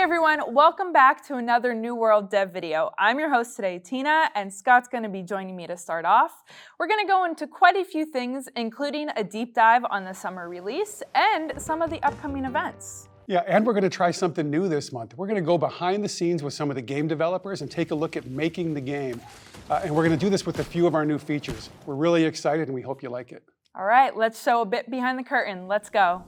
everyone, welcome back to another New World Dev video. I'm your host today, Tina, and Scott's going to be joining me to start off. We're going to go into quite a few things, including a deep dive on the summer release and some of the upcoming events. Yeah, and we're going to try something new this month. We're going to go behind the scenes with some of the game developers and take a look at making the game. And we're going to do this with a few of our new features. We're really excited and we hope you like it. All right, let's show a bit behind the curtain. Let's go.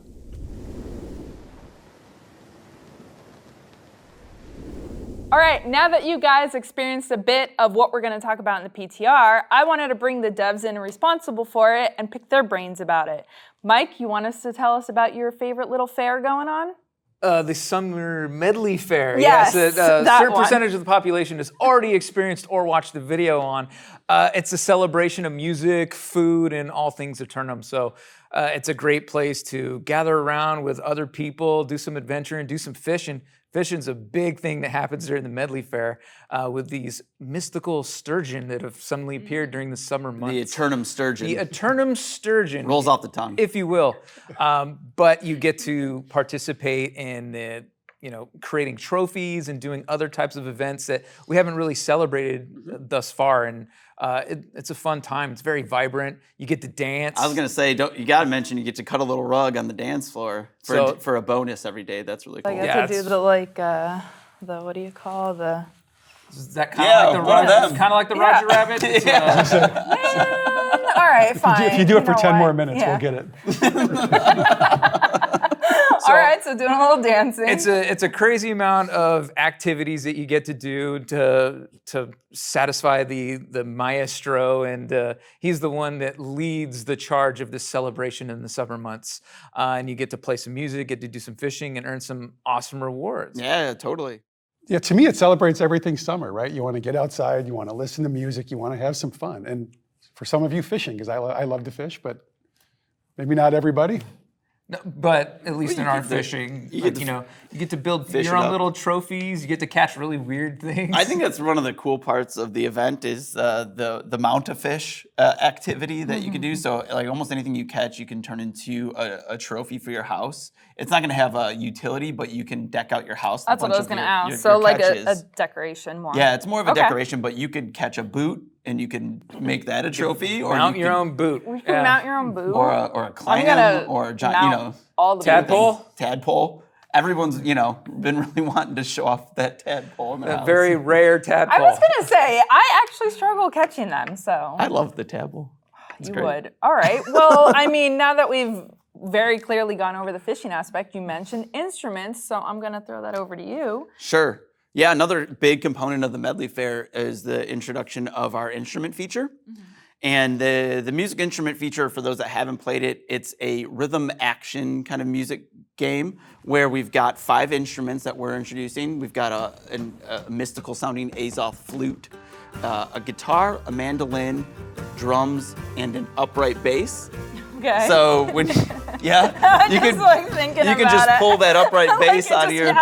All right, now that you guys experienced a bit of what we're going to talk about in the PTR, I wanted to bring the devs in responsible for it and pick their brains about it. Mike, you want us to tell us about your favorite little fair going on? The summer Medleyfaire. Yes, a that certain one. percentage of the population has already experienced or watched the video on. It's a celebration of music, food, and all things Aeternum. So it's a great place to gather around with other people, do some adventuring, do some fishing. Fishing's a big thing that happens during the Medleyfaire with these mystical sturgeon that have suddenly appeared during the summer months. The Aeternum sturgeon. The Aeternum sturgeon. Rolls off the tongue. If you will. But you get to participate in creating trophies and doing other types of events that we haven't really celebrated thus far. And it's a fun time. It's very vibrant. You get to dance. I was going to say, you got to mention you get to cut a little rug on the dance floor for a bonus every day. That's really cool. I get to do the what do you call the... Is that kind of like the Roger Rabbit? All right, fine. If you do it for 10 more minutes, Yeah. we'll get it. All right, so doing a little dancing. It's a crazy amount of activities that you get to do to satisfy the maestro, and he's the one that leads the charge of this celebration in the summer months. And you get to play some music, get to do some fishing, and earn some awesome rewards. Yeah, totally. Yeah, to me, it celebrates everything summer, right? You want to get outside, you want to listen to music, you want to have some fun. And for some of you, fishing, because I love to fish, but maybe not everybody. No, but at least in our fishing, you get to build your own little trophies. You get to catch really weird things. I think that's one of the cool parts of the event is the mount a fish activity that you can do. So like almost anything you catch, you can turn into a trophy for your house. It's not going to have a utility, but you can deck out your house. That's what I was going to ask. So like a decoration more. Yeah, it's more of a decoration, but you could catch a boot and you can make that a trophy, or mount your own boot. You can mount your own boot, or a clam, or a giant, all the tadpole. Everyone's been really wanting to show off that tadpole in their house. Very rare tadpole. I was gonna say I actually struggle catching them, so I love the tadpole. You would. All right. Well, I mean, now that we've very clearly gone over the fishing aspect, you mentioned instruments, so I'm gonna throw that over to you. Sure. Yeah, another big component of the Medleyfaire is the introduction of our instrument feature. Mm-hmm. And the music instrument feature, for those that haven't played it, it's a rhythm action kind of music game where we've got 5 instruments that we're introducing. We've got a mystical sounding Azoth flute, a guitar, a mandolin, drums, and an upright bass. Okay. So when you can just pull that upright bass out of your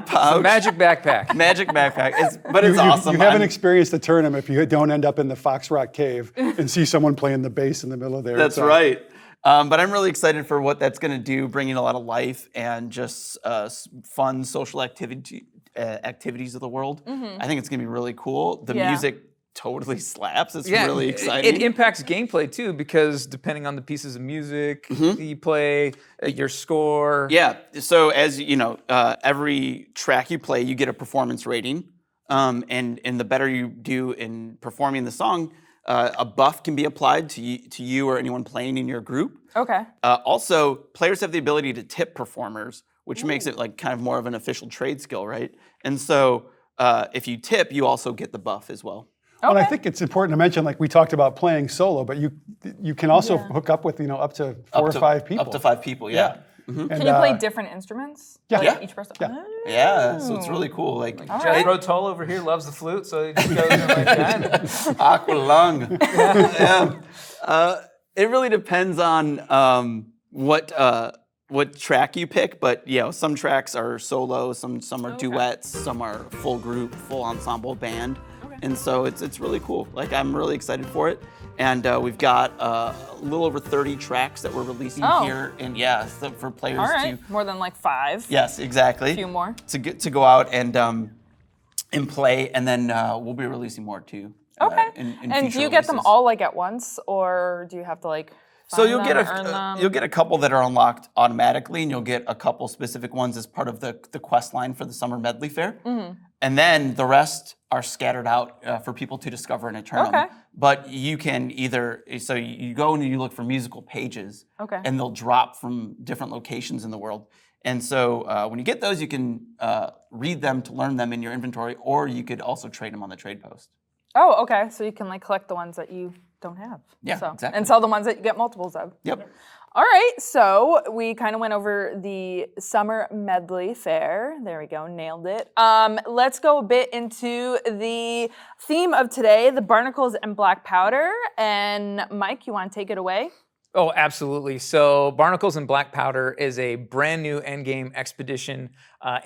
pouch. Magic backpack. Magic backpack. It's awesome. You haven't experienced the tournament if you don't end up in the Fox Rock Cave and see someone playing the bass in the middle of there. That's right. But I'm really excited for what that's going to do, bringing a lot of life and just fun social activities of the world. Mm-hmm. I think it's going to be really cool. The music totally slaps. It's really exciting. It impacts gameplay too, because depending on the pieces of music you play, your score. Yeah. So as you know, every track you play, you get a performance rating, and the better you do in performing the song, a buff can be applied to you or anyone playing in your group. Okay. Also, players have the ability to tip performers, which makes it like kind of more of an official trade skill, right? And so if you tip, you also get the buff as well. Okay. Well, I think it's important to mention, like we talked about playing solo, but you can also hook up with up to 4 or 5 people. Up to 5 people, yeah. Mm-hmm. Can you play different instruments? Yeah. Like each person? Yeah. Yeah, so it's really cool. Like Jethro Tull over here loves the flute, so he just goes in like that. Aqualung. Yeah. It really depends on what track you pick, but some tracks are solo, some are duets, some are full group, full ensemble band. And so it's really cool. Like I'm really excited for it. And we've got a little over 30 tracks that we're releasing here. And yeah, so for players All right. to... More than like 5. Yes, exactly. A few more. To go out and play, and then we'll be releasing more too. Okay. In and future do you get them releases. all like at once, or do you have to like So find you'll them get or earn them? you'll get a couple that are unlocked automatically, and you'll get a couple specific ones as part of the quest line for the Summer Medleyfaire. And then the rest are scattered out for people to discover in Aeternum. Okay. But you can either, so you go and you look for musical pages, Okay. and they'll drop from different locations in the world. And so when you get those, you can read them to learn them in your inventory, or you could also trade them on the trade post. Oh, okay. So you can like collect the ones that you don't have. Yeah, so, exactly. And sell the ones that you get multiples of. Yep. All right, so we kind of went over the Summer Medleyfaire. There we go, nailed it. Let's go a bit into the theme of today, the Barnacles and Black Powder. And Mike, you want to take it away? Oh, absolutely. So Barnacles and Black Powder is a brand new endgame expedition.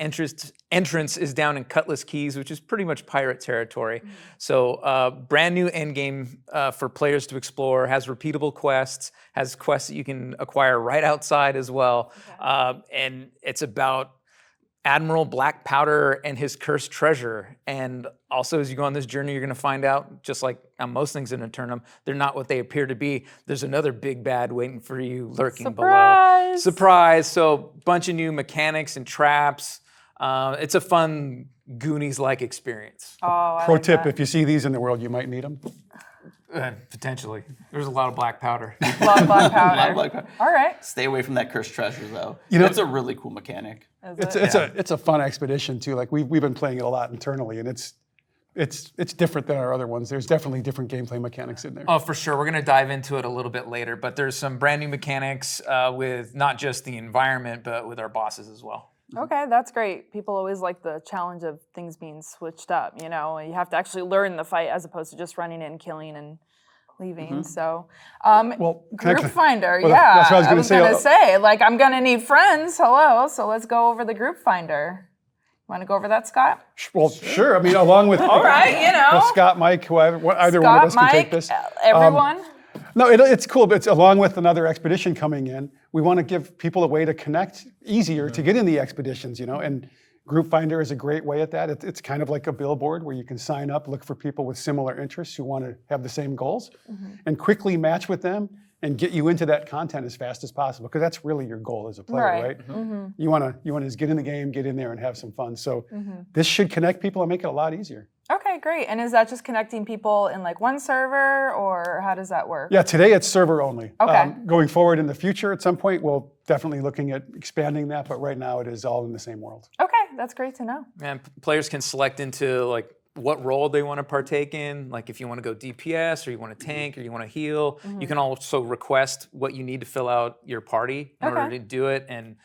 Entrance is down in Cutlass Keys, which is pretty much pirate territory. So brand new endgame for players to explore, has repeatable quests, has quests that you can acquire right outside as well. And it's about Admiral Black Powder and his cursed treasure. And also, as you go on this journey, you're going to find out, just like on most things in Aeternum, they're not what they appear to be. There's another big bad waiting for you lurking below. Surprise! So, bunch of new mechanics and traps. It's a fun Goonies-like experience. Oh, I Pro like tip, that. if you see these in the world, you might need them. Potentially. There's a lot of black powder. A lot of black powder. Black powder. All right. Stay away from that cursed treasure, though. You know- It's a really cool mechanic. It's a fun expedition too. Like we've been playing it a lot internally, and it's different than our other ones. There's definitely different gameplay mechanics in there. Oh, for sure. We're going to dive into it a little bit later, but there's some brand new mechanics with not just the environment, but with our bosses as well. Okay, that's great. People always like the challenge of things being switched up, you know? You have to actually learn the fight as opposed to just running in, killing, and leaving. So, Well, Group Finder, well, yeah. that's what I was gonna gonna say. say, like, I'm gonna need friends. Hello, so let's go over the Group Finder. Want to go over that, Scott? Well, sure. I mean, along with All right, you know. well, Scott, Mike, whoever, either one of us Scott, can Mike, take this. everyone. No, it's cool, but it's along with another expedition coming in. We want to give people a way to connect easier to get in the expeditions, you know, and Group Finder is a great way at that. It's kind of like a billboard where you can sign up, look for people with similar interests who want to have the same goals, and quickly match with them and get you into that content as fast as possible, because that's really your goal as a player, right? You want to just get in the game, get in there, and have some fun. So this should connect people and make it a lot easier. Okay, great. And is that just connecting people in like one server, or how does that work? Yeah, today it's server only. Okay. Going forward in the future at some point, we'll definitely looking at expanding that, but right now it is all in the same world. Okay, that's great to know. And players can select into like what role they want to partake in. Like if you want to go DPS, or you want to tank, or you want to heal. You can also request what you need to fill out your party in order to do it. And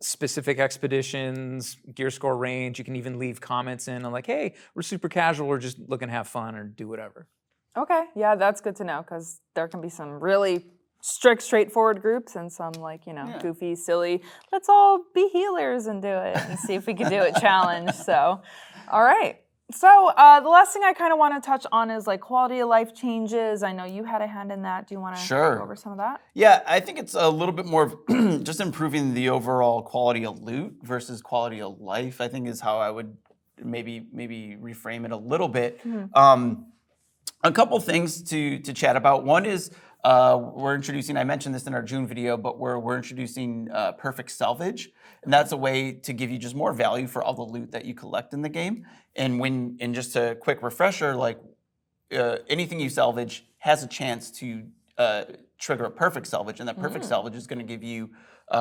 specific expeditions, gear score range. You can even leave comments in and like, hey, we're super casual. We're just looking to have fun or do whatever. Okay, yeah, that's good to know, because there can be some really strict, straightforward groups and some like, you know, goofy, silly, let's all be healers and do it and see if we can do it challenge. So, all right. So the last thing I kind of want to touch on is like quality of life changes. I know you had a hand in that. Do you want to go over some of that? Yeah, I think it's a little bit more of just improving the overall quality of loot versus quality of life, I think is how I would maybe reframe it a little bit. A couple things to chat about. One is we're introducing, I mentioned this in our June video, but we're introducing perfect salvage. And that's a way to give you just more value for all the loot that you collect in the game. And just a quick refresher, like anything you salvage has a chance to trigger a perfect salvage. And that perfect salvage is going to give you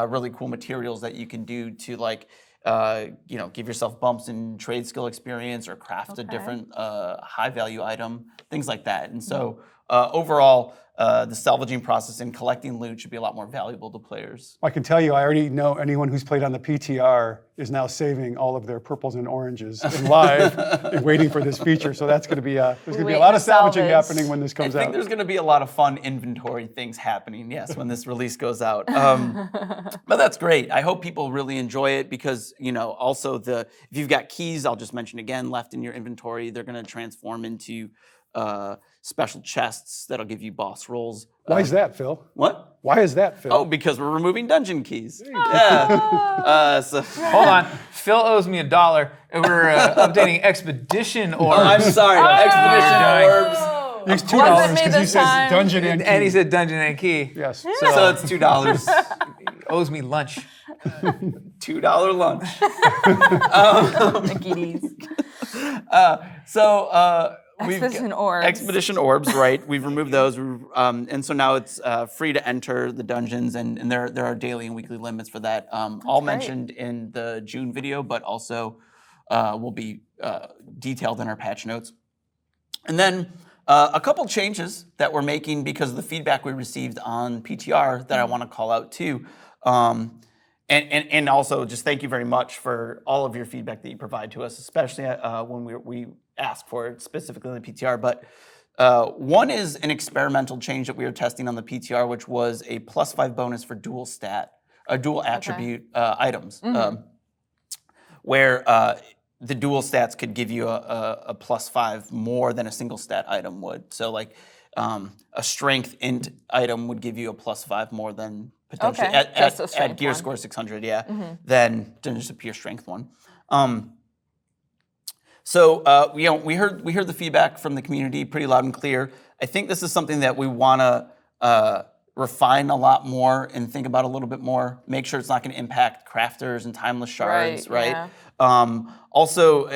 really cool materials that you can do to like, give yourself bumps in trade skill experience or craft a different high value item, things like that. And so overall, the salvaging process and collecting loot should be a lot more valuable to players. I can tell you, I already know anyone who's played on the PTR is now saving all of their purples and oranges in live and waiting for this feature. So that's going to be there's going to be a lot of salvaging happening when this comes I think out. there's going to be a lot of fun inventory things happening, yes, when this release goes out. But that's great. I hope people really enjoy it because, also if you've got keys, I'll just mention again, left in your inventory, they're going to transform into special chests that'll give you boss rolls. Why is that, Phil? What? Why is that, Phil? Oh, because we're removing dungeon keys. Yeah. Hold on. Phil owes me $1. We're updating Expedition Orbs. I'm sorry. Expedition Orbs. It's $2 Wasn't me because he this says time. dungeon and key. And he said Dungeon and Key. Yes. So it's $2. Owes me lunch. $2 lunch. Kitties. Expedition Orbs. Expedition Orbs, right. We've removed those. And so now it's free to enter the dungeons, and there are daily and weekly limits for that. All great. mentioned in the June video, but also will be detailed in our patch notes. And then a couple changes that we're making because of the feedback we received on PTR that I want to call out too. And also just thank you very much for all of your feedback that you provide to us, especially when we ask for it specifically in the PTR. But one is an experimental change that we were testing on the PTR, which was a +5 bonus for dual attribute items, where the dual stats could give you a +5 more than a single stat item would. So like a strength int item would give you a +5 more than potentially just a at strength gear one. score 600, than just a pure strength one. So we heard the feedback from the community pretty loud and clear. I think this is something that we want to refine a lot more and think about a little bit more. Make sure it's not going to impact crafters and timeless shards, right? Yeah. Also,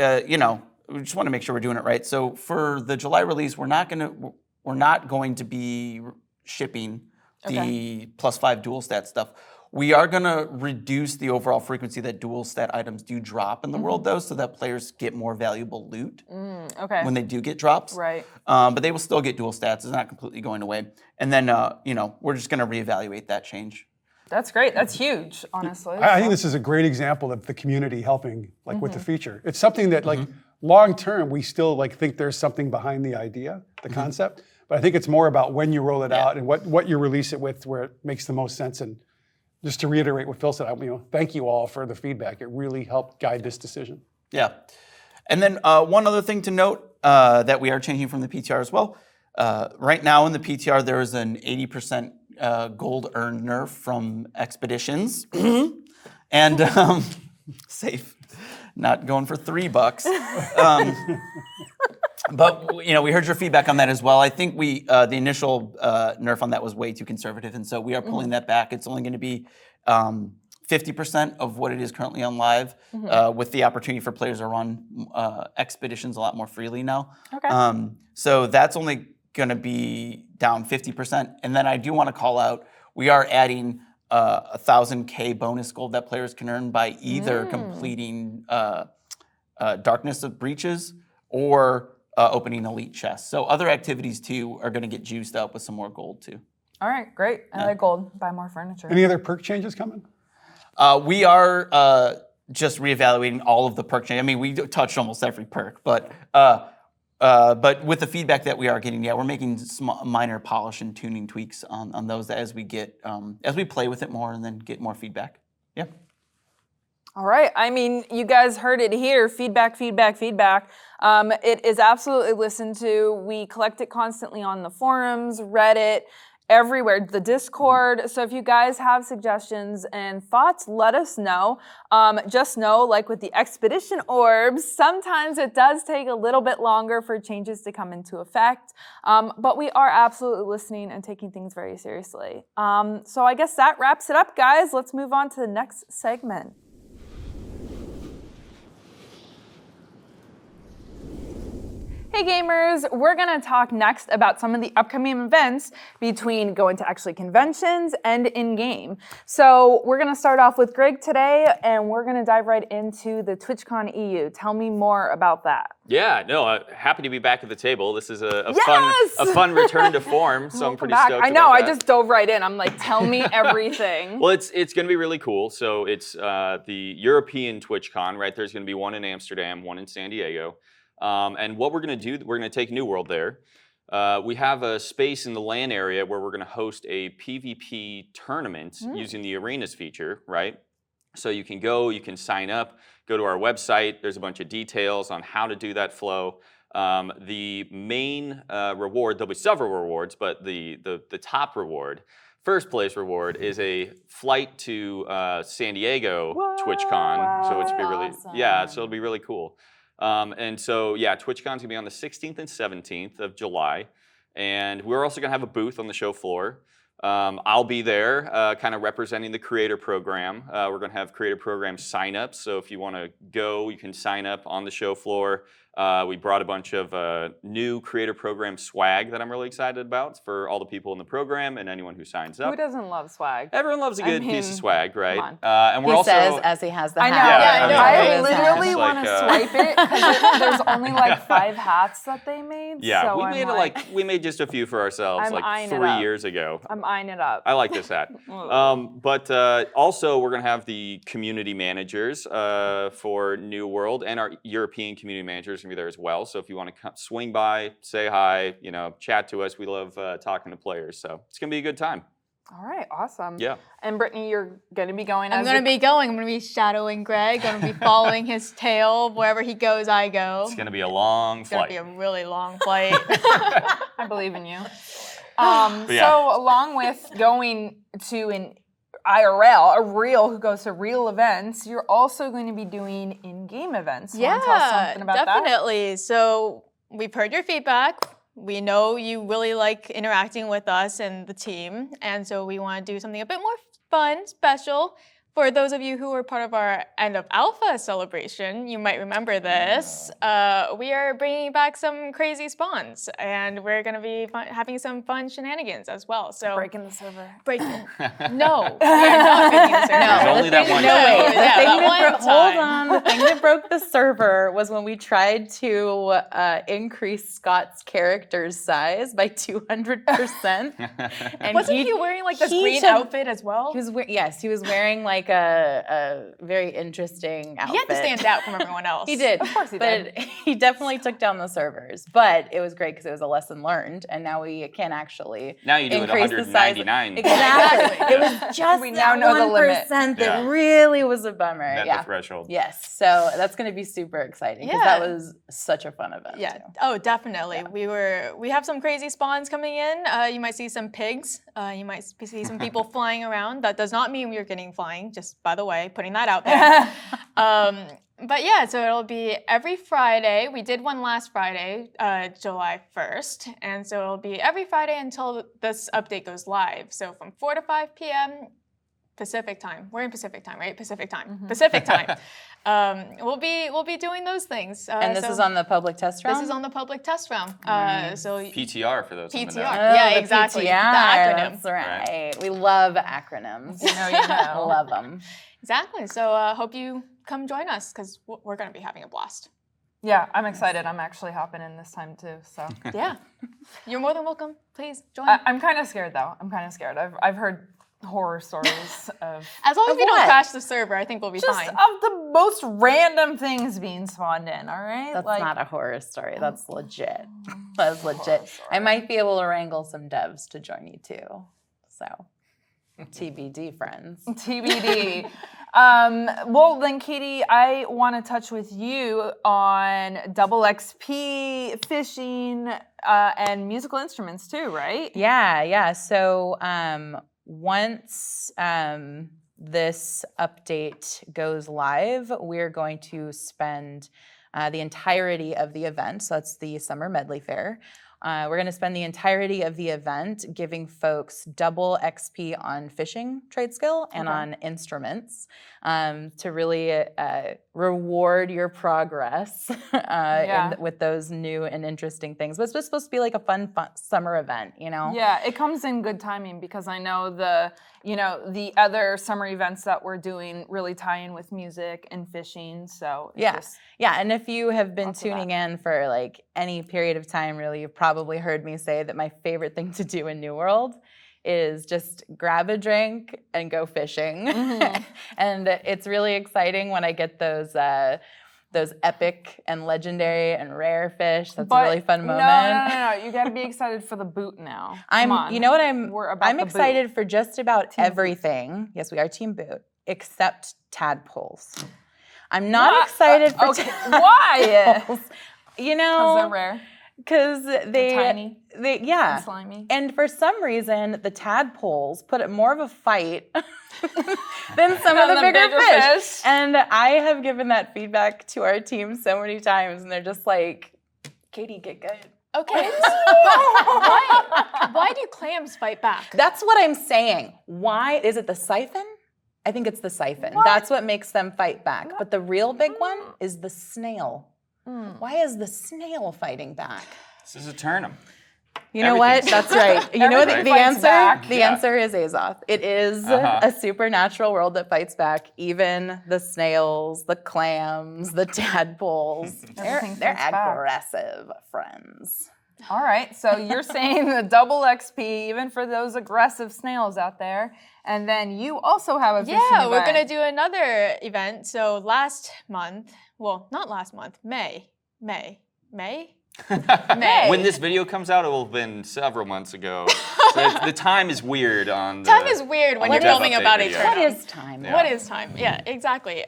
we just want to make sure we're doing it right. So for the July release, we're not going to be shipping the +5 dual stat stuff. We are going to reduce the overall frequency that dual stat items do drop in the world, though, so that players get more valuable loot when they do get drops. Right. But they will still get dual stats. It's not completely going away. And then, we're just going to reevaluate that change. That's great. That's huge, honestly. I think this is a great example of the community helping, with the feature. It's something that, long term, we still think there's something behind the idea, the concept. But I think it's more about when you roll it out and what you release it with, where it makes the most sense. And just to reiterate what Phil said, thank you all for the feedback. It really helped guide this decision. Yeah. And then one other thing to note that we are changing from the PTR as well. Right now in the PTR, there is an 80% gold earned nerf from expeditions. And safe, not going for $3. But we heard your feedback on that as well. I think the initial nerf on that was way too conservative, and so we are pulling that back. It's only going to be 50% of what it is currently on live, with the opportunity for players to run expeditions a lot more freely now. Okay. So that's only going to be down 50%. And then I do want to call out, we are adding 1,000K bonus gold that players can earn by either completing Darkness of Breaches or opening elite chests. So other activities too are going to get juiced up with some more gold too. All right, great. I like gold. Buy more furniture. Any other perk changes coming? We are just reevaluating all of the perk changes. I mean, we touched almost every perk, but with the feedback that we are getting, we're making minor polish and tuning tweaks on those as we play with it more and then get more feedback. Yeah. All right. I mean, you guys heard it here. Feedback, feedback, feedback. It is absolutely listened to. We collect it constantly on the forums, Reddit, everywhere, the Discord. So if you guys have suggestions and thoughts, let us know. Just know, with the Expedition Orbs, sometimes it does take a little bit longer for changes to come into effect. But we are absolutely listening and taking things very seriously. So I guess that wraps it up, guys. Let's move on to the next segment. Hey gamers, we're gonna talk next about some of the upcoming events between going to actually conventions and in-game. So we're gonna start off with Greg today, and we're gonna dive right into the TwitchCon EU. Tell me more about that. Yeah, no, happy to be back at the table. This is a Yes! fun return to form, so I'm pretty Back. stoked I know, about I that. just dove right in. I'm like, tell me everything. Well, it's going to be really cool. So it's the European TwitchCon, right? There's going to be one in Amsterdam, one in San Diego. And what we're going to do, we're going to take New World there. We have a space in the LAN area where we're going to host a PvP tournament using the arenas feature, right? So you can go, you can sign up, go to our website. There's a bunch of details on how to do that flow. The main reward, there'll be several rewards, but the top reward, first place reward, is a flight to San Diego TwitchCon. So which would be really, yeah, so it'll be really cool. And so yeah, TwitchCon's gonna be on the 16th and 17th of July, and we're also gonna have a booth on the show floor. I'll be there, kind of representing the creator program. We're going to have creator program signups, so if you want to go, you can sign up on the show floor. We brought a bunch of new creator program swag that I'm really excited about for all the people in the program and anyone who signs up. Who doesn't love swag? Everyone loves a good piece of swag, right? come And we're He also says as he has the I know. hat. Yeah, I know. I It's literally like, want to swipe it because there's only like 5 hats that they made. yeah, so we I'm made like, we made just a few for ourselves I'm like eyeing it 3 up. years ago. I'm eyeing it up. I like this hat. But also, we're going to have the community managers for New World, and our European community managers going to be there as well. So if you want to swing by, say hi, chat to us. We love talking to players. So it's going to be a good time. All right, awesome. Yeah. And Brittany, you're going to be going I'm as going to be going. I'm going to be shadowing Greg. Going to be following his tail. Wherever he goes, I go. It's going to be a long It's going flight. to be a really long flight. I believe in you. yeah. So along with going to an IRL, a real who goes to real events, you're also going to be doing in-game events. Want to tell us something about that? definitely. So we've heard your feedback. We know you really like interacting with us and the team, and so we want to do something a bit more fun, special. For those of you who were part of our End of Alpha celebration, you might remember this. We are bringing back some crazy spawns, and we're going to be having some fun shenanigans as well. So Breaking the server. breaking. No, we are not breaking the server. There's only that one No, time. wait. Yeah, that one Hold time. on. The thing that broke the server was when we tried to increase Scott's character's size by 200%. And Wasn't he wearing like this he green took- outfit as well? He was yes, he was wearing like a very interesting outfit. He had to stand out from everyone else. He did. Of course he but did. he definitely took down the servers. But it was great because it was a lesson learned, and now we can actually Now you do it increase the size. 199. Exactly. It was just We now that know the limit. 1% that Yeah. really was a bummer. Met yeah. the threshold. Yes. So that's going to be super exciting because that was such a fun event. Yeah. too. Oh, definitely. We have some crazy spawns coming in. You might see some pigs. You might see some people flying around. That does not mean we're getting flying. Just by the way, putting that out there. But yeah, so it'll be every Friday. We did one last Friday, July 1st. And so it'll be every Friday until this update goes live. So from 4 to 5 p.m. Pacific time. We're in Pacific time, right? Pacific time. Pacific time. We'll be doing those things. And this is on the public test round? This is on the public test round. So PTR for those. PTR. Who know. Yeah, the exactly. The PTR, acronym. That's right. We love acronyms. You know, you know. Love them. Exactly. So hope you come join us because we're going to be having a blast. Yeah, I'm excited. I'm actually hopping in this time too. So Yeah. You're more than welcome. Please join. I'm kind of scared though. I'm kind of scared. I've heard horror stories of as long as we don't what? crash the server, I think we'll be just fine. of the most random things being spawned in. All right, That's like, not a horror story. That's legit. That's legit. I might be able to wrangle some devs to join you too. So, TBD, friends. TBD. Well, then, Katie, I want to touch with you on double XP, fishing, and musical instruments too, right? Yeah. So once this update goes live, we're going to spend the entirety of the event. So that's the Summer Medleyfaire. We're going to spend the entirety of the event giving folks double XP on fishing trade skill and on instruments to really reward your progress with those new and interesting things. But it's supposed to be like a fun summer event, you know? Yeah, it comes in good timing because I know the other summer events that we're doing really tie in with music and fishing. So it's Yeah, and if you have been lots of that. tuning in for like any period of time, really, you've probably heard me say that my favorite thing to do in New World is just grab a drink and go fishing. Mm-hmm. And it's really exciting when I get those epic and legendary and rare fish. That's a really fun moment. No. You got to be excited for the boot now. Come on. You know what We're about I'm the excited for just about Team everything. Yes, we are Team Boot, except tadpoles. I'm not excited for Okay, why? tadpoles. You Because they're know, rare, because tiny, yeah. and slimy. And for some reason, the tadpoles put it more of a fight than some of the bigger fish. And I have given that feedback to our team so many times, and they're just like, Katie, get good. Okay. Why do clams fight back? That's what I'm saying. Why? Is it the siphon? I think it's the siphon. What? That's what makes them fight back. But the real big one is the snail. Why is the snail fighting back? This is Aeternum. You know what? Everything's- That's right. You know what? Everything The fights answer. back. The Yeah. answer is Azoth. It is a supernatural world that fights back. Even the snails, the clams, the tadpoles. Everything they're fights back. aggressive friends. All right, so you're saying the double XP, even for those aggressive snails out there. And then you also have a fishing Yeah, we're event. gonna do another event. So last month, well, not last month, May. May. When this video comes out, it will have been several months ago. So the time is weird on the... Time is weird when on you're your filming update about video. Aeternum. What is time? Yeah. What is time? Yeah, exactly.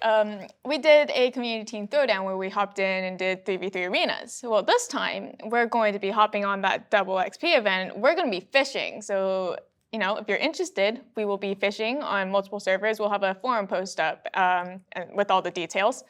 We did a community team throwdown where we hopped in and did 3v3 arenas. Well, this time, we're going to be hopping on that double XP event. We're going to be fishing. So, you know, if you're interested, we will be fishing on multiple servers. We'll have a forum post up and with all the details.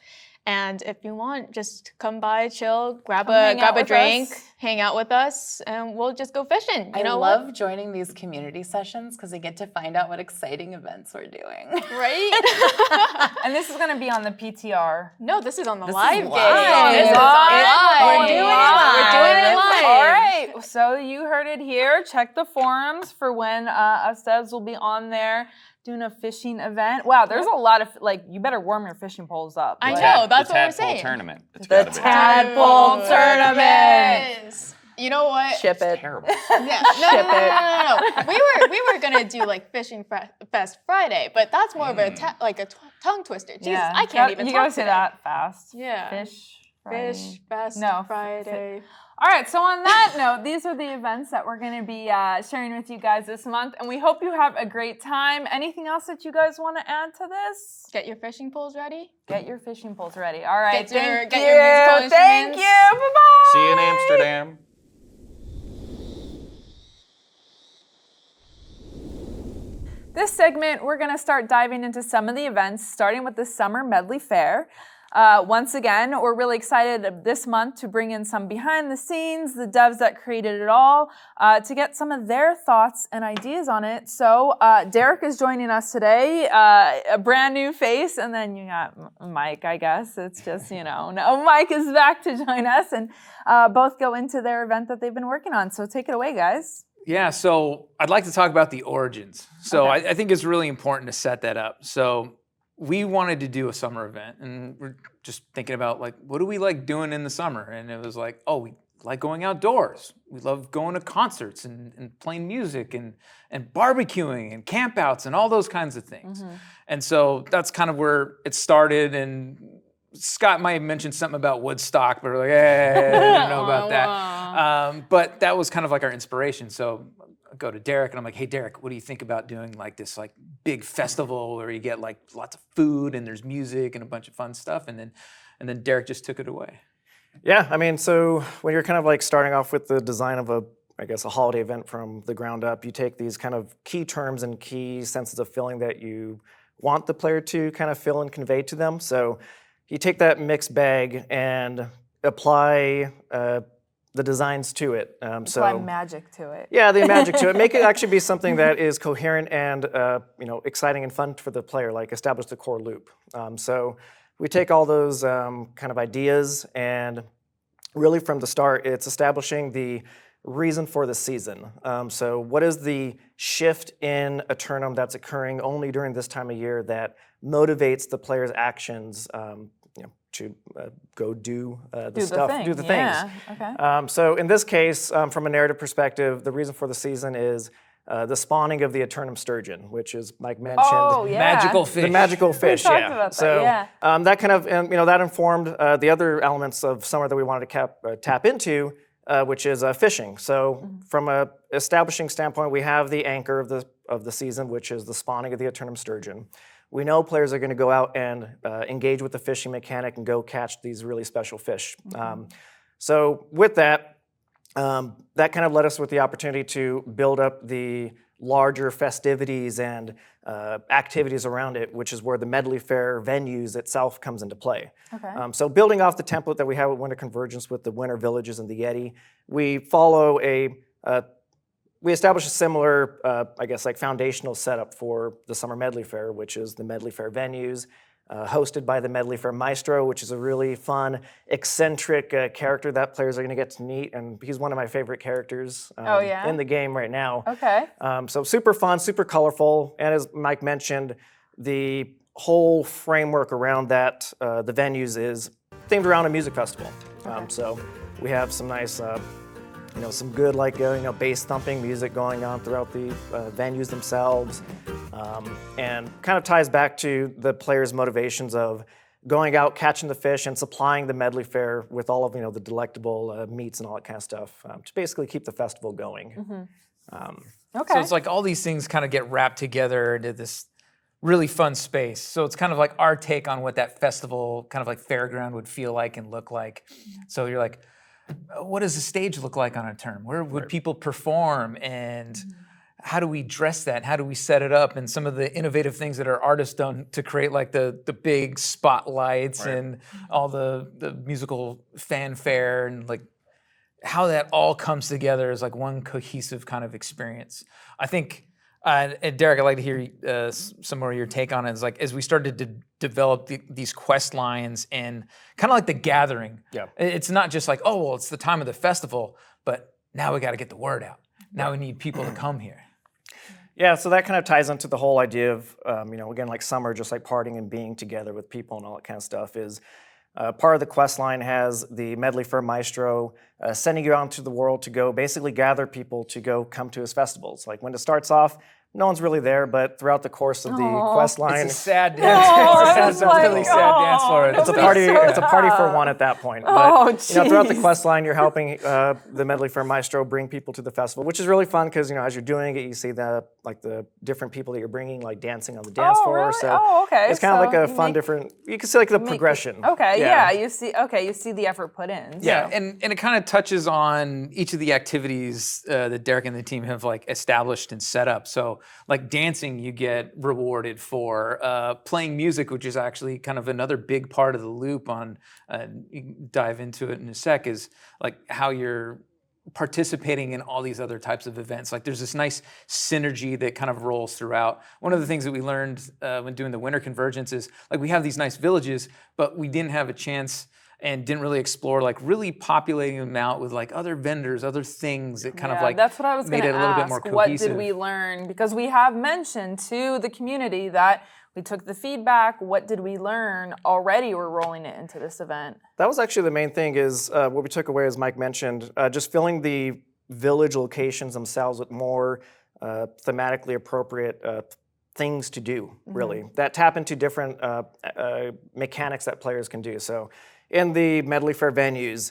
And if you want, just come by, chill, grab hang out a with drink, us. hang out with us, and we'll just go fishing. You I know love joining these community sessions because I get to find out what exciting events we're doing. what? Right? And this is going to be on the PTR. No, this is on the This is live game. live. This is Live. live. We're doing it live. We're doing it live. All right, so you heard it here. Check the forums for when us devs will be on there doing a fishing event. Wow, there's a lot of, like, you better warm your fishing poles up. I Like, know, that's the what we're tadpole saying. tournament. It's The gotta be. tadpole tournament. Yes. You know what? Ship it. Terrible. Yeah. No. We were gonna do like fishing fest Friday, but that's more of a tongue twister. Jesus, yeah. I can't even. You talk gotta say today. that fast. Yeah. Fish. Friday. Fish fest No, Friday. All right, so on that note, these are the events that we're going to be sharing with you guys this month, and we hope you have a great time. Anything else that you guys want to add to this? Get your fishing poles ready. Get your fishing poles ready. All right, Get your thank musical you. Thank instruments. you. Bye-bye. See you in Amsterdam. This segment, we're going to start diving into some of the events, starting with the Summer Medleyfaire. Once again, we're really excited this month to bring in some behind the scenes, the devs that created it all, to get some of their thoughts and ideas on it. So Derek is joining us today, a brand new face, and then you got Mike, I guess. It's just, no, Mike is back to join us, and both go into their event that they've been working on. So take it away, guys. Yeah, so I'd like to talk about the origins. So I think it's really important to set that up. So we wanted to do a summer event, and we're just thinking about, like, what do we like doing in the summer? And it was like, oh, we like going outdoors. We love going to concerts and playing music and barbecuing and campouts and all those kinds of things. And so that's kind of where it started. And Scott might have mentioned something about Woodstock, but we're like, hey, I don't know about that. But that was kind of like our inspiration. So I go to Derek and I'm like, hey, Derek, what do you think about doing like this like big festival where you get like lots of food and there's music and a bunch of fun stuff? And then Derek just took it away. Yeah, I mean, so when you're kind of like starting off with the design of a holiday event from the ground up, you take these kind of key terms and key senses of feeling that you want the player to kind of feel and convey to them. So you take that mixed bag and apply the designs to it. Apply magic to it. Yeah, the magic to it. Make it actually be something that is coherent and exciting and fun for the player, like establish the core loop. So we take all those kind of ideas, and really from the start, it's establishing the reason for the season. So what is the shift in Aeternum that's occurring only during this time of year that motivates the player's actions to go do the stuff, do the things. Okay. So in this case, from a narrative perspective, the reason for the season is the spawning of the Aeternum sturgeon, which is Mike mentioned. Oh, yeah. Magical fish. The magical fish, talked yeah. about that, So yeah. that kind of, that informed the other elements of summer that we wanted to tap into, which is fishing. So from a establishing standpoint, we have the anchor of the season, which is the spawning of the Aeternum sturgeon. We know players are going to go out and engage with the fishing mechanic and go catch these really special fish. So with that, that kind of led us with the opportunity to build up the larger festivities and activities around it, which is where the Medleyfaire venues itself comes into play. Okay. So building off the template that we have at Winter Convergence with the Winter Villages and the Yeti, we follow we establish a similar, I guess, like foundational setup for the Summer Medleyfaire, which is the Medleyfaire venues, hosted by the Medleyfaire Maestro, which is a really fun, eccentric character that players are going to get to meet, and he's one of my favorite characters in the game right now. Okay. So super fun, super colorful, and as Mike mentioned, the whole framework around that, the venues, is themed around a music festival. So we have some nice, some good bass thumping music going on throughout the venues themselves. And kind of ties back to the players' motivations of going out, catching the fish, and supplying the Medleyfaire with all of the delectable meats and all that kind of stuff to basically keep the festival going. Okay. So it's like all these things kind of get wrapped together into this really fun space. So it's kind of like our take on what that festival, kind of like fairground, would feel like and look like. So you're like, what does the stage look like on Aeternum? Where would people perform, and how do we dress that? How do we set it up? And some of the innovative things that our artists done to create like the big spotlights and all the musical fanfare, and like how that all comes together as like one cohesive kind of experience. I think, and Derek, I'd like to hear some more of your take on it. Is like, as we started to develop these quest lines and kind of like the gathering. Yeah. It's not just like, oh, well, it's the time of the festival, but now we got to get the word out. Now we need people to come here. Yeah, so that kind of ties into the whole idea of, again, like summer, just like partying and being together with people and all that kind of stuff, is part of the quest line has the Medleyfaire Maestro sending you out into the world to go basically gather people to go come to his festivals. Like when it starts off, no one's really there, but throughout the course of the quest line, It's a sad dance floor. It's a really sad dance floor. it's a party. It's a party for one at that point. But throughout the quest line, you're helping the Medleyfaire Maestro bring people to the festival, which is really fun because as you're doing it, you see the different people that you're bringing like dancing on the dance floor. Really? So okay. it's kind of like a you fun, make- different. You can see like the progression. Okay, yeah. You see the effort put in. Yeah, and it kind of touches on each of the activities that Derek and the team have like established and set up. So like dancing, you get rewarded for. Playing music, which is actually kind of another big part of the loop on, you can dive into it in a sec, is like how you're participating in all these other types of events. Like there's this nice synergy that kind of rolls throughout. One of the things that we learned when doing the Winter Convergence is like we have these nice villages, but we didn't have a chance and didn't really explore like really populating them out with like other vendors, other things that kind of like that's what I was made going it to a little ask. bit more What cohesive. did we learn? Because we have mentioned to the community that we took the feedback. What did we learn? Already we're rolling it into this event. That was actually the main thing is what we took away, as Mike mentioned, just filling the village locations themselves with more thematically appropriate things to do, really, that tap into different mechanics that players can do. So in the Medleyfaire venues,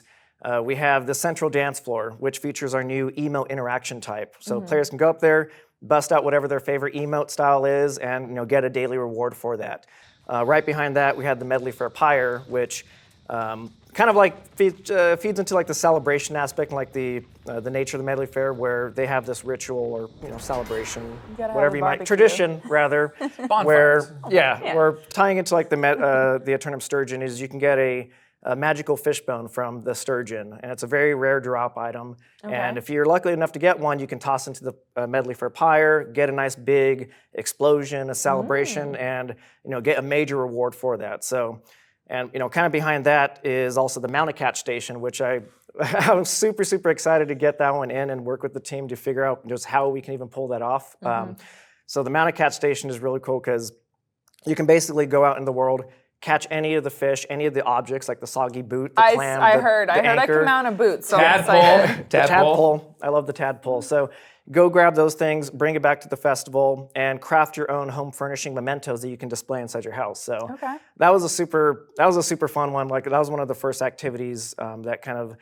we have the central dance floor, which features our new emote interaction type. So players can go up there, bust out whatever their favorite emote style is, and get a daily reward for that. Right behind that, we had the Medleyfaire Pyre, which kind of like feeds into like the celebration aspect, and like the nature of the Medleyfaire, where they have this ritual or celebration, gotta have whatever a you might, barbecue. tradition rather, Bonfires. where tying into like the Aeternum sturgeon is you can get a magical fishbone from the sturgeon, and it's a very rare drop item. And if you're lucky enough to get one, you can toss into the Medleyfaire Pyre, get a nice big explosion, a celebration, and get a major reward for that. So, and kind of behind that is also the Mountain Catch Station, which I'm super excited to get that one in and work with the team to figure out just how we can even pull that off. So the Mountain Catch Station is really cool because you can basically go out in the world, catch any of the fish, any of the objects, like the soggy boot, the clam, I the heard I anchor, come out of boots. So I'm excited. the tadpole. I love the tadpole. So go grab those things, bring it back to the festival, and craft your own home furnishing mementos that you can display inside your house. So that was a super fun one. Like that was one of the first activities that kind of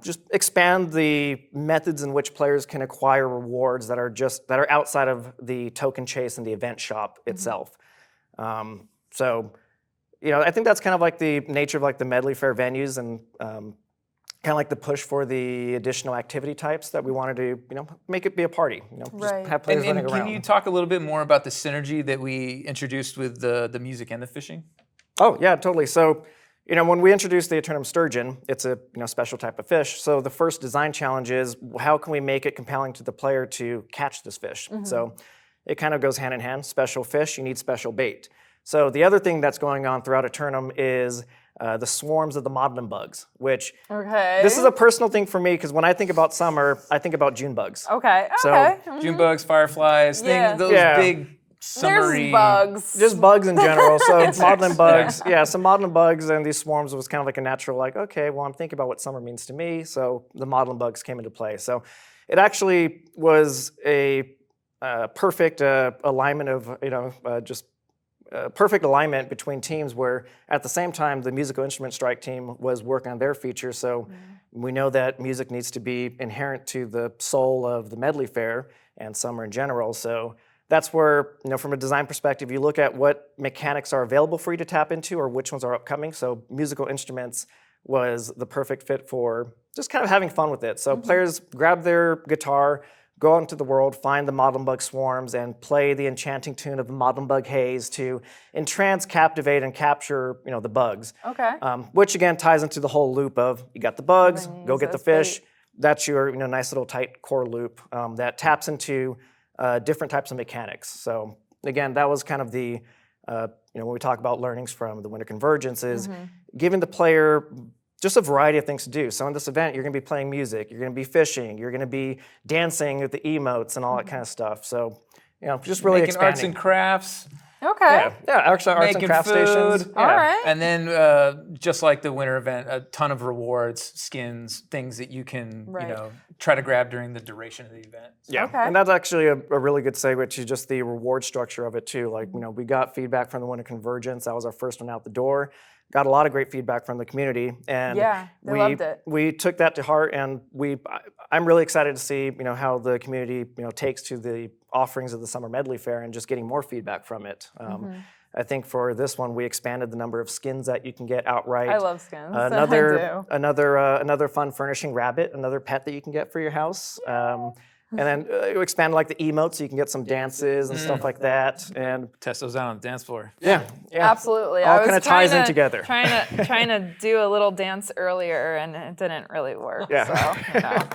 just expand the methods in which players can acquire rewards that are outside of the token chase and the event shop itself. So I think that's kind of like the nature of like the Medleyfaire venues, and kind of like the push for the additional activity types that we wanted to, make it be a party. Just have players running And around. can you talk a little bit more about the synergy that we introduced with the music and the fishing? Oh yeah, totally. So, when we introduced the Aeternum sturgeon, it's a special type of fish. So the first design challenge is how can we make it compelling to the player to catch this fish? So it kind of goes hand in hand. Special fish, you need special bait. So the other thing that's going on throughout Aeternum is the swarms of the maudlin bugs, which this is a personal thing for me because when I think about summer, I think about June bugs. Okay. So June bugs, fireflies, things, those big summery. There's bugs. Just bugs in general. So maudlin bugs, some maudlin bugs and these swarms was kind of like a natural, okay, well, I'm thinking about what summer means to me. So the maudlin bugs came into play. So it actually was a perfect alignment of, perfect alignment between teams where at the same time the musical instrument strike team was working on their feature. So we know that music needs to be inherent to the soul of the Medleyfaire and summer in general. So that's where, from a design perspective, you look at what mechanics are available for you to tap into or which ones are upcoming. So musical instruments was the perfect fit for just kind of having fun with it. So players grab their guitar, go out into the world, find the maudlin bug swarms, and play the enchanting tune of the maudlin bug haze to entrance, captivate, and capture, the bugs. Okay. Which again ties into the whole loop of you got the bugs, go get the fish. That's your nice little tight core loop that taps into different types of mechanics. So again, that was kind of the when we talk about learnings from the Winter Convergence is giving the player just a variety of things to do. So in this event, you're going to be playing music, you're going to be fishing, you're going to be dancing with the emotes and all that kind of stuff. So, just really Making expanding. arts and crafts. Okay. Yeah, arts and Making craft food. stations. All right. And then, just like the winter event, a ton of rewards, skins, things that you can, try to grab during the duration of the event. Yeah, Okay. and that's actually a really good segue to just the reward structure of it too. Like, we got feedback from the Winter Convergence. That was our first one out the door. Got a lot of great feedback from the community, and they loved it. We took that to heart, and I'm really excited to see how the community takes to the offerings of the Summer Medleyfaire and just getting more feedback from it. I think for this one we expanded the number of skins that you can get outright. I love skins. Another fun furnishing rabbit, another pet that you can get for your house. And then you expand like the emotes so you can get some dances and stuff like that. And Test those out on the dance floor. yeah. Absolutely. All I was kind of ties in trying to- together. Trying to do a little dance earlier, and it didn't really work. Yeah. So,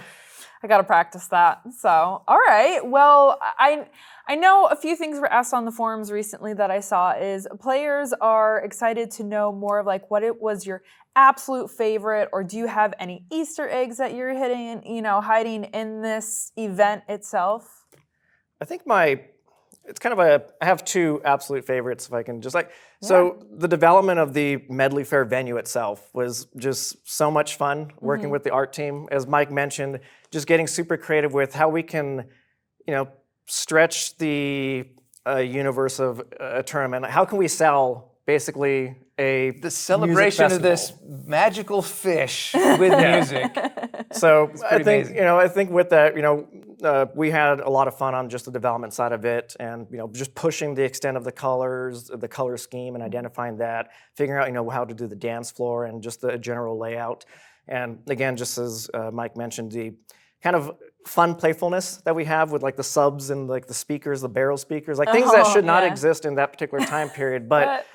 I got to practice that. So, all right. Well, I know a few things were asked on the forums recently that I saw is players are excited to know more of like what it was your absolute favorite, or do you have any Easter eggs that you're hiding in this event itself? I think it's kind of I have two absolute favorites if I can just so the development of the Medleyfaire venue itself was just so much fun working with the art team. As Mike mentioned, just getting super creative with how we can, stretch the universe of a tournament. How can we sell basically the celebration of this magical fish with music. So I think amazing. I think with that we had a lot of fun on just the development side of it, and just pushing the extent of the colors, the color scheme, and identifying that, figuring out how to do the dance floor and just the general layout, and again, just as Mike mentioned, the kind of fun playfulness that we have with like the subs and like the speakers, the barrel speakers, like things that should not exist in that particular time period, but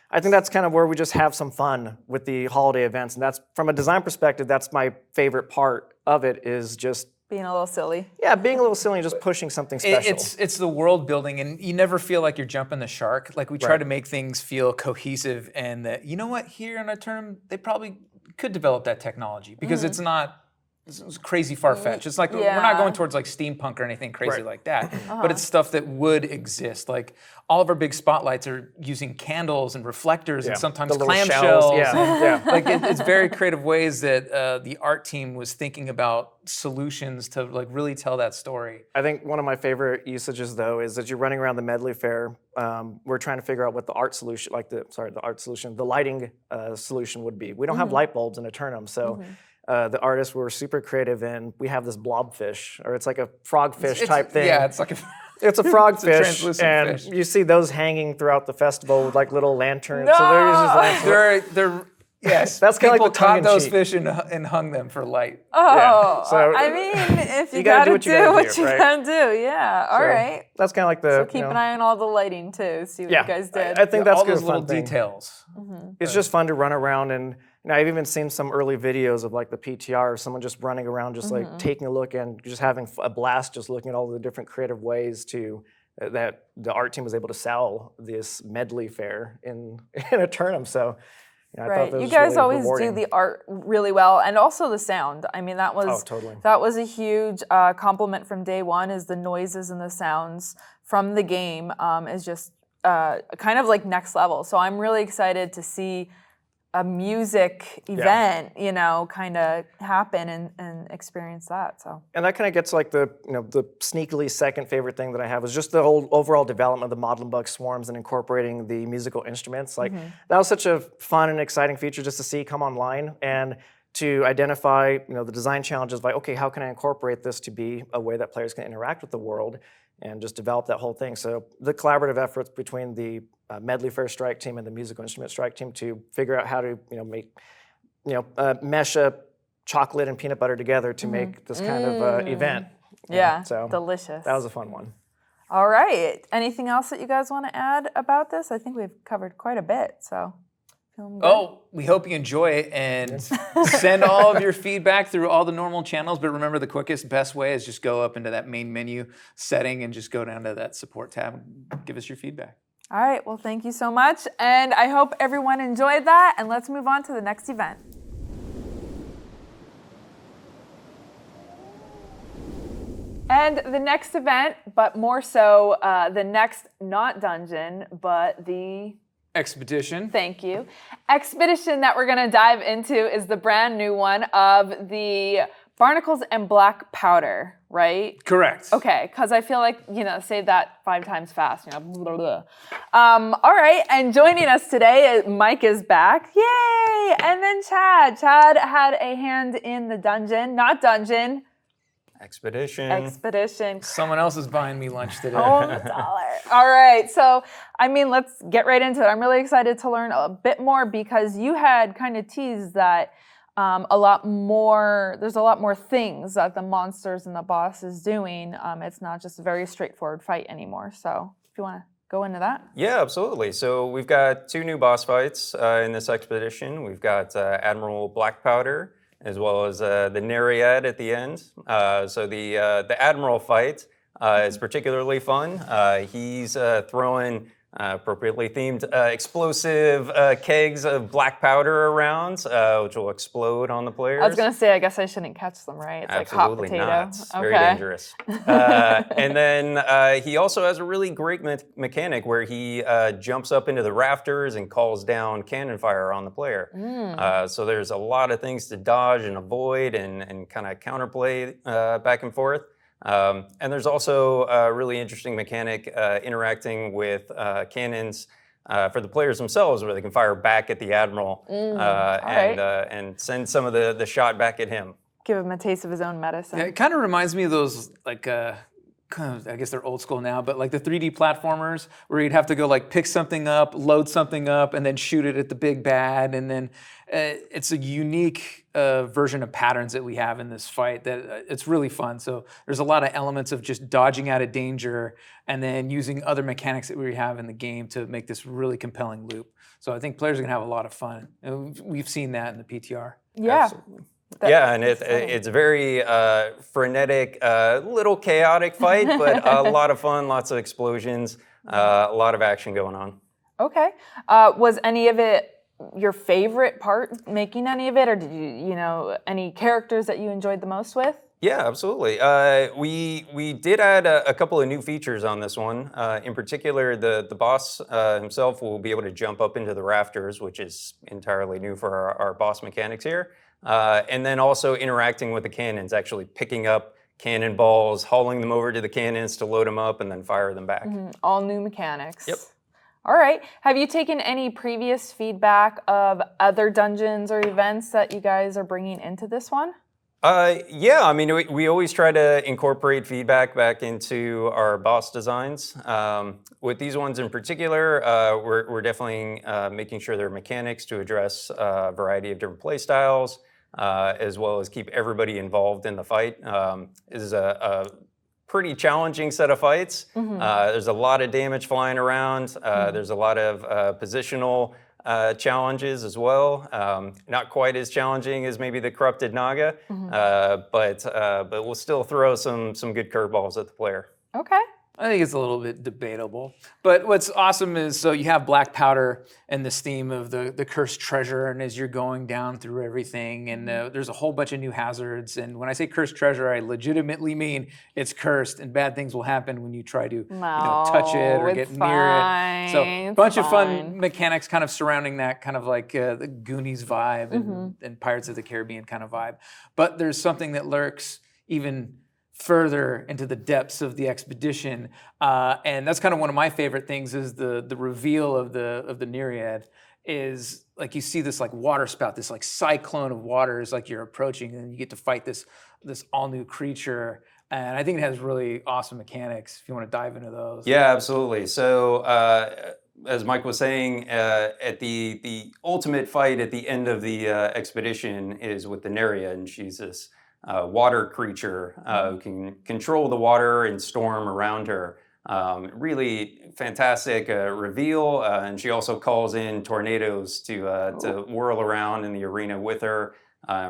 I think that's kind of where we just have some fun with the holiday events, and that's from a design perspective, that's my favorite part of it is just being a little silly. Yeah, being a little silly and just pushing something special. It's the world building, and you never feel like you're jumping the shark. Like we try to make things feel cohesive, and that here in Aeternum, they probably could develop that technology because it's not. It's crazy far-fetched. It's like we're not going towards like steampunk or anything crazy like that, but it's stuff that would exist. Like all of our big spotlights are using candles and reflectors and sometimes clamshells. Like it's very creative ways that the art team was thinking about solutions to like really tell that story. I think one of my favorite usages though is that you're running around the Medleyfaire. We're trying to figure out what the art solution, the lighting solution would be. We don't have light bulbs in Aeternum, so. The artists were super creative, and we have this blobfish, or it's like a frogfish type thing. Yeah, it's like it's a frogfish, translucent and fish. you see those hanging throughout the festival with like little lanterns. So they're just lanterns. They're Yes, That's kinda like people the caught those tongue-in-cheek. fish and hung them for light. Oh, so I mean, if you, you gotta gotta do what do you gotta what do, you gotta do, yeah. All So right. That's kind of like the. So keep an eye on all the lighting too. See what Yeah, you guys did. I think that's all good those little fun thing. details. It's just fun to run around, and I've even seen some early videos of like the PTR of someone just running around, just like taking a look and just having a blast, just looking at all the different creative ways to that the art team was able to sell this Medleyfaire in Aeternum. So I thought Right. that You was guys really always rewarding. do the art really well, and also the sound. I mean, that was totally. that was a huge compliment from day one. Is the noises and the sounds from the game is just kind of like next level. So I'm really excited to see a music event, you know, kind of happen and experience that. So. And that kind of gets like the the sneakily second favorite thing that I have is just the whole overall development of the Maudlin bug swarms and incorporating the musical instruments. Like that was such a fun and exciting feature just to see come online and to identify the design challenges. Like, okay, how can I incorporate this to be a way that players can interact with the world and just develop that whole thing. So the collaborative efforts between the Medleyfaire strike team and the musical instrument strike team to figure out how to make mesh a chocolate and peanut butter together to make this kind of event. Yeah, so delicious. That was a fun one. All right. Anything else that you guys want to add about this? I think we've covered quite a bit. So. Feeling good? Oh, we hope you enjoy it and send all of your feedback through all the normal channels. But remember, the quickest, best way is just go up into that main menu setting and just go down to that support tab and give us your feedback. All right. Well, thank you so much. And I hope everyone enjoyed that. And let's move on to the next event. And the next event, but more so the next not dungeon, but the Expedition. Thank you. Expedition that we're going to dive into is the brand new one of the Barnacles and Black Powder, right? Correct. Okay, because I feel like, say that 5 times fast. Blah, blah, blah. All right, and joining us today, Mike is back. Yay! And then Chad. Chad had a hand in the dungeon, not dungeon. Expedition. Someone else is buying me lunch today. Oh, $1. All right, so let's get right into it. I'm really excited to learn a bit more because you had kind of teased that there's a lot more things that the monsters and the boss is doing. It's not just a very straightforward fight anymore. So if you want to go into that. Yeah, absolutely. So we've got 2 new boss fights in this expedition. We've got Admiral Black Powder, as well as the Nereid at the end. So the Admiral fight is particularly fun. He's throwing appropriately themed explosive kegs of black powder around, which will explode on the players. I was going to say, I guess I shouldn't catch them, right? It's Absolutely like hot potato. not. It's very dangerous. And then he also has a really great mechanic where he jumps up into the rafters and calls down cannon fire on the player. So there's a lot of things to dodge and avoid and kind of counterplay back and forth. And there's also a really interesting mechanic interacting with cannons for the players themselves, where they can fire back at the Admiral and send some of the shot back at him. Give him a taste of his own medicine. Yeah, it kind of reminds me of those, I guess they're old school now, but like the 3D platformers where you'd have to go like pick something up, load something up, and then shoot it at the big bad. And then it's a unique version of patterns that we have in this fight that it's really fun. So there's a lot of elements of just dodging out of danger and then using other mechanics that we have in the game to make this really compelling loop. So I think players are gonna have a lot of fun. And we've seen that in the PTR. Yeah. Absolutely. Yeah, and it's a very frenetic, little chaotic fight, but a lot of fun, lots of explosions, a lot of action going on. Okay. Was any of it your favorite part, making any of it, or did you, any characters that you enjoyed the most with? Yeah, absolutely. We did add a couple of new features on this one. In particular, the boss himself will be able to jump up into the rafters, which is entirely new for our boss mechanics here. And then also interacting with the cannons, actually picking up cannonballs, hauling them over to the cannons to load them up and then fire them back. All new mechanics. Yep. All right. Have you taken any previous feedback of other dungeons or events that you guys are bringing into this one? Yeah, I mean, we always try to incorporate feedback back into our boss designs. With these ones in particular, we're definitely making sure there are mechanics to address a variety of different play styles, as well as keep everybody involved in the fight. This is a pretty challenging set of fights. There's a lot of damage flying around. There's a lot of positional challenges as well. Not quite as challenging as maybe the Corrupted Naga, but we'll still throw some good curveballs at the player. Okay. I think it's a little bit debatable. But what's awesome is, so you have Black Powder and this theme of the cursed treasure, and as you're going down through everything, and there's a whole bunch of new hazards. And when I say cursed treasure, I legitimately mean it's cursed, and bad things will happen when you try to touch it or get near it. So a bunch of fun mechanics kind of surrounding that, kind of like the Goonies vibe and Pirates of the Caribbean kind of vibe. But there's something that lurks even further into the depths of the expedition, and that's kind of one of my favorite things, is the reveal of the Nereid. Is like you see this like water spout, this like cyclone of water is like you're approaching, and you get to fight this all new creature. And I think it has really awesome mechanics if you want to dive into those. Yeah, absolutely. So as Mike was saying, at the ultimate fight at the end of the expedition is with the Nereid, and she's this water creature who can control the water and storm around her. Really fantastic reveal, and she also calls in tornadoes to whirl around in the arena with her,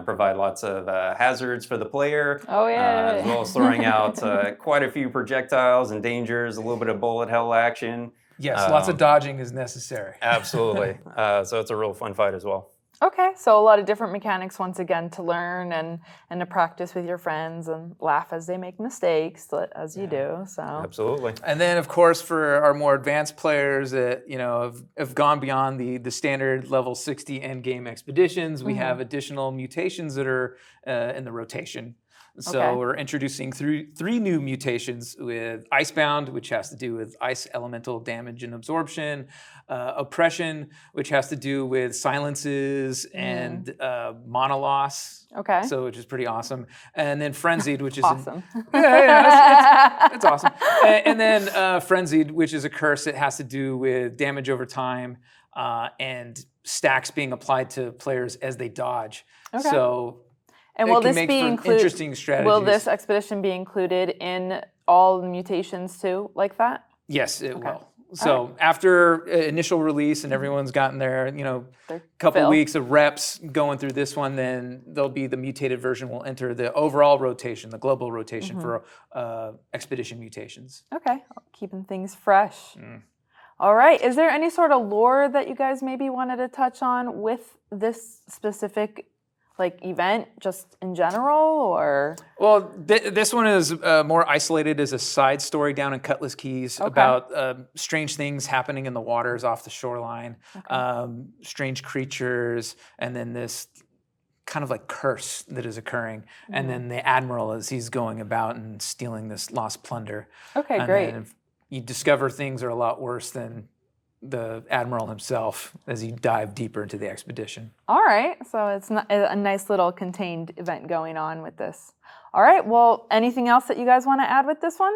provide lots of hazards for the player, as well as throwing out quite a few projectiles and dangers, a little bit of bullet hell action. Yes, lots of dodging is necessary. Absolutely. So it's a real fun fight as well. Okay, so a lot of different mechanics once again to learn and to practice with your friends and laugh as they make mistakes, as you do. So Absolutely. And then, of course, for our more advanced players that have gone beyond the standard level 60 end game expeditions, we have additional mutations that are in the rotation. So we're introducing three new mutations with Icebound, which has to do with ice elemental damage and absorption, Oppression, which has to do with silences and mana loss. Okay. So which is pretty awesome. And then Frenzied, which is awesome. it's awesome. And then Frenzied, which is a curse that has to do with damage over time and stacks being applied to players as they dodge. Okay. So and will this be interesting strategies. Will this expedition be included in all the mutations too, like that? Yes, it will. So after initial release and everyone's gotten their couple weeks of reps going through this one, then there'll be the mutated version will enter the overall rotation, the global rotation for expedition mutations. Okay, keeping things fresh. All right, is there any sort of lore that you guys maybe wanted to touch on with this specific event, just in general, or? Well, this one is more isolated as a side story down in Cutlass Keys about strange things happening in the waters off the shoreline, strange creatures, and then this kind of like curse that is occurring, and then the admiral as he's going about and stealing this lost plunder. Okay, and great. Then you discover things are a lot worse than the admiral himself as you dive deeper into the expedition. All right, so it's a nice little contained event going on with this. All right, well, anything else that you guys want to add with this one?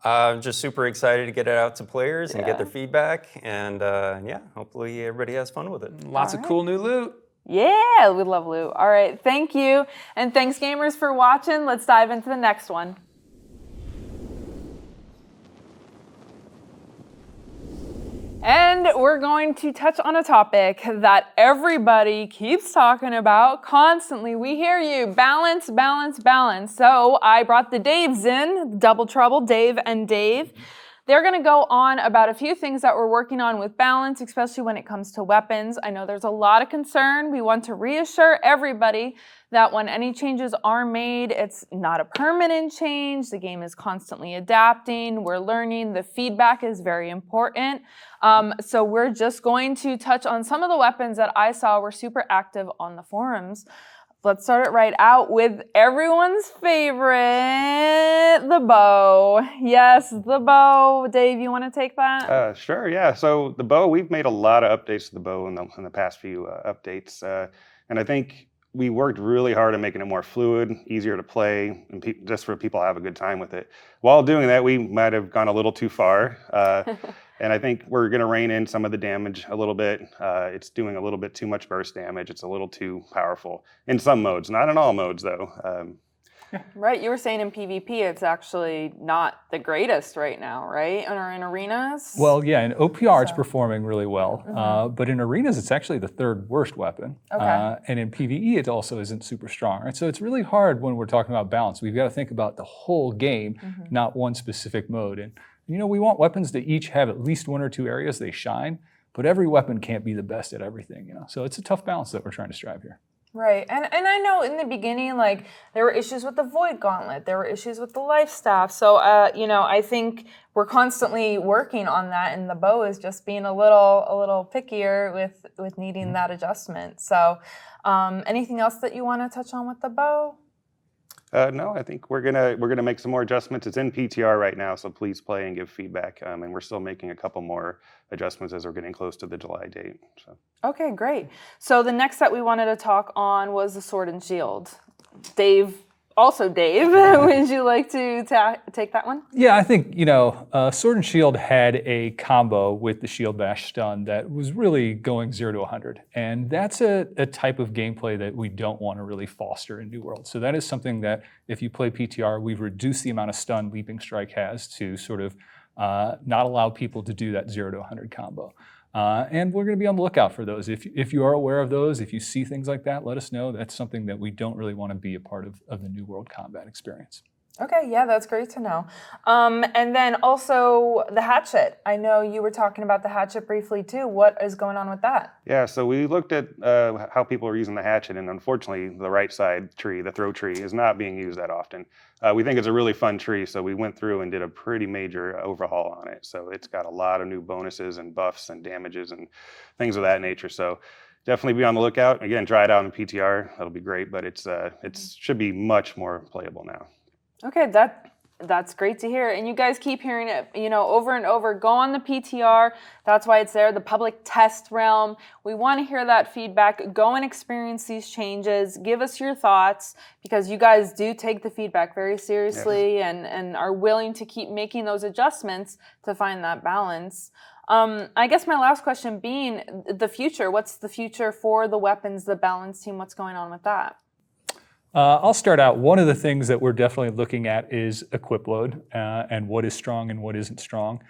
I'm just super excited to get it out to players and get their feedback, and hopefully everybody has fun with it. Lots of cool new loot. Yeah, we love loot. All right, thank you, and thanks gamers for watching. Let's dive into the next one. And we're going to touch on a topic that everybody keeps talking about constantly. We hear you, balance, balance, balance. So I brought the Daves in, Double Trouble, Dave and Dave. They're gonna go on about a few things that we're working on with balance, especially when it comes to weapons. I know there's a lot of concern. We want to reassure everybody that when any changes are made, it's not a permanent change. The game is constantly adapting. We're learning. The feedback is very important. So we're just going to touch on some of the weapons that I saw were super active on the forums. Let's start it right out with everyone's favorite, the bow. Yes, the bow. Dave, you want to take that? Sure, yeah. So the bow, we've made a lot of updates to the bow in the past few updates. And I think we worked really hard on making it more fluid, easier to play, and just for people to have a good time with it. While doing that, we might have gone a little too far. And I think we're going to rein in some of the damage a little bit. It's doing a little bit too much burst damage. It's a little too powerful in some modes, not in all modes though. Right, you were saying in PvP it's actually not the greatest right now, right? Or in arenas? Well, yeah, in OPR it's performing really well, but in arenas it's actually the third worst weapon. Okay. And in PvE it also isn't super strong, right? So it's really hard when we're talking about balance. We've got to think about the whole game, not one specific mode. And you know, we want weapons to each have at least one or two areas they shine, but every weapon can't be the best at everything, you know? So it's a tough balance that we're trying to strive here. Right, and I know in the beginning, like, there were issues with the Void Gauntlet, there were issues with the Life Staff, so, you know, I think we're constantly working on that, and the bow is just being a little pickier with needing that adjustment. So, anything else that you want to touch on with the bow? No, I think we're gonna make some more adjustments. It's in PTR right now, so please play and give feedback. And we're still making a couple more adjustments as we're getting close to the July date. So. Okay, great. So the next that we wanted to talk on was the Sword and Shield. Dave, would you like to take that one? Yeah, I think, you know, Sword and Shield had a combo with the Shield Bash stun that was really going 0 to 100. And that's a type of gameplay that we don't want to really foster in New World. So that is something that if you play PTR, we've reduced the amount of stun Leaping Strike has to sort of not allow people to do that 0 to 100 combo. And we're going to be on the lookout for those. If you are aware of those, if you see things like that, let us know. That's something that we don't really want to be a part of the New World combat experience. Okay, yeah, that's great to know. And then also the hatchet. I know you were talking about the hatchet briefly too. What is going on with that? Yeah, so we looked at how people are using the hatchet, and unfortunately, the right side tree, the throw tree, is not being used that often. We think it's a really fun tree, so we went through and did a pretty major overhaul on it. So it's got a lot of new bonuses and buffs and damages and things of that nature. So definitely be on the lookout. Again, try it out in PTR. That'll be great, but it should be much more playable now. Okay, that's great to hear. And you guys keep hearing it, you know, over and over. Go on the PTR. That's why it's there, the public test realm. We want to hear that feedback. Go and experience these changes. Give us your thoughts, because you guys do take the feedback very seriously and are willing to keep making those adjustments to find that balance. I guess my last question being the future. What's the future for the weapons, the balance team? What's going on with that? I'll start out. One of the things that we're definitely looking at is equip load and what is strong and what isn't strong.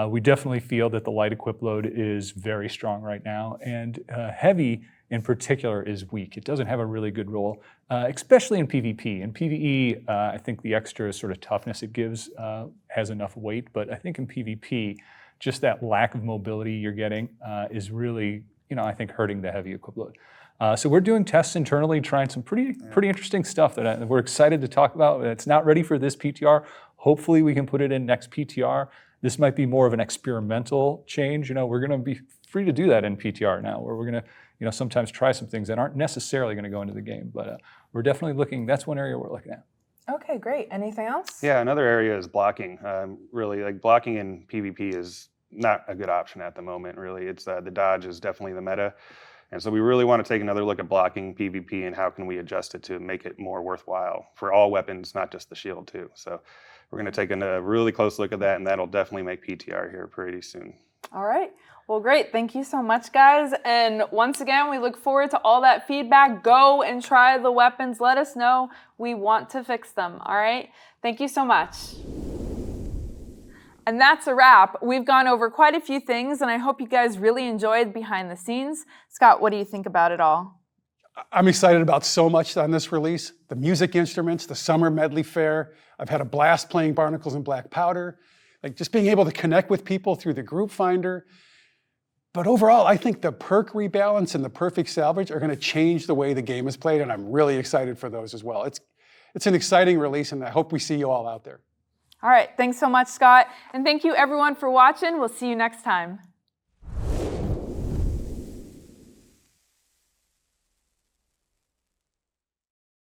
We definitely feel that the light equip load is very strong right now, and heavy in particular is weak. It doesn't have a really good role, especially in PvP. In PvE, I think the extra sort of toughness it gives has enough weight, but I think in PvP, just that lack of mobility you're getting is really, you know, I think hurting the heavy equip load. So we're doing tests internally, trying some pretty interesting stuff that we're excited to talk about. It's not ready for this PTR. Hopefully we can put it in next PTR. This might be more of an experimental change. You know, we're going to be free to do that in PTR now, where we're going to, you know, sometimes try some things that aren't necessarily going to go into the game. But we're definitely looking. That's one area we're looking at. Okay, great. Anything else? Yeah, another area is blocking. Really, like blocking in PvP is not a good option at the moment. Really, it's the dodge is definitely the meta. And so we really want to take another look at blocking PvP and how can we adjust it to make it more worthwhile for all weapons, not just the shield too. So we're going to take a really close look at that, and that'll definitely make PTR here pretty soon. All right. Well, great. Thank you so much, guys. And once again, we look forward to all that feedback. Go and try the weapons. Let us know. We want to fix them. All right. Thank you so much. And that's a wrap. We've gone over quite a few things, and I hope you guys really enjoyed behind the scenes. Scott, what do you think about it all? I'm excited about so much on this release. The music instruments, the summer Medleyfaire. I've had a blast playing Barnacles and Black Powder. Like just being able to connect with people through the group finder. But overall, I think the perk rebalance and the perfect salvage are going to change the way the game is played, and I'm really excited for those as well. It's an exciting release, and I hope we see you all out there. All right, thanks so much, Scott. And thank you everyone for watching. We'll see you next time.